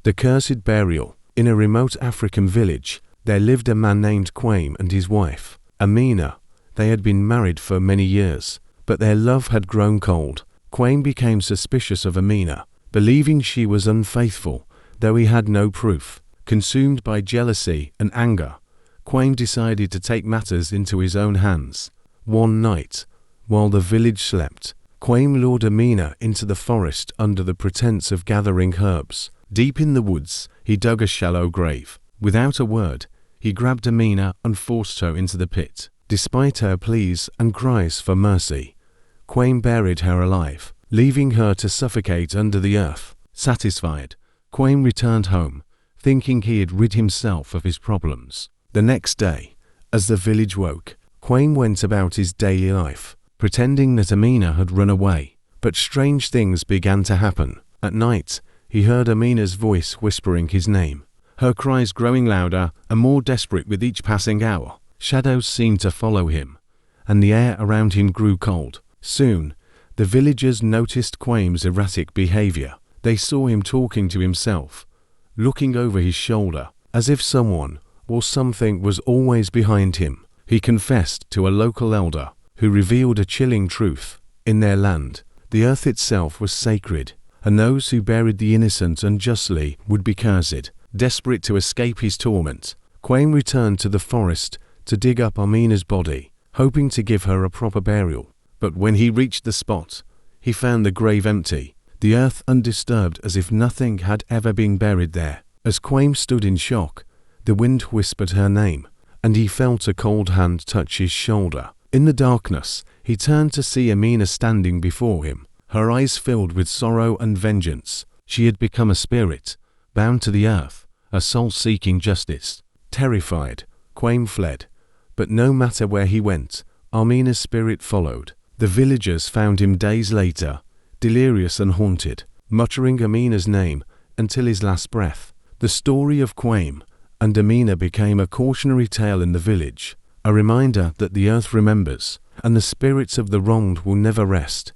The cursed burial. In a remote African village, there lived a man named Kwame and his wife, Amina. They had been married for many years, but their love had grown cold. Kwame became suspicious of Amina, believing she was unfaithful, though he had no proof. Consumed by jealousy and anger, Kwame decided to take matters into his own hands. One night, while the village slept, Kwame lured Amina into the forest under the pretense of gathering herbs. Deep in the woods, he dug a shallow grave. Without a word, he grabbed Amina and forced her into the pit. Despite her pleas and cries for mercy, Kwame buried her alive, leaving her to suffocate under the earth. Satisfied, Kwame returned home, thinking he had rid himself of his problems. The next day, as the village woke, Kwame went about his daily life, pretending that Amina had run away. But strange things began to happen. At night, he heard Amina's voice whispering his name, her cries growing louder and more desperate with each passing hour. Shadows seemed to follow him, and the air around him grew cold. Soon, the villagers noticed Kwame's erratic behavior. They saw him talking to himself, looking over his shoulder, as if someone or something was always behind him. He confessed to a local elder, who revealed a chilling truth. In their land, the earth itself was sacred, and those who buried the innocent unjustly would be cursed. Desperate to escape his torment, Kwame returned to the forest to dig up Amina's body, hoping to give her a proper burial. But when he reached the spot, he found the grave empty, the earth undisturbed as if nothing had ever been buried there. As Kwame stood in shock, the wind whispered her name, and he felt a cold hand touch his shoulder. In the darkness, he turned to see Amina standing before him, her eyes filled with sorrow and vengeance. She had become a spirit, bound to the earth, a soul seeking justice. Terrified, Kwame fled, but no matter where he went, Amina's spirit followed. The villagers found him days later, delirious and haunted, muttering Amina's name until his last breath. The story of Kwame and Amina became a cautionary tale in the village, a reminder that the earth remembers, and the spirits of the wronged will never rest.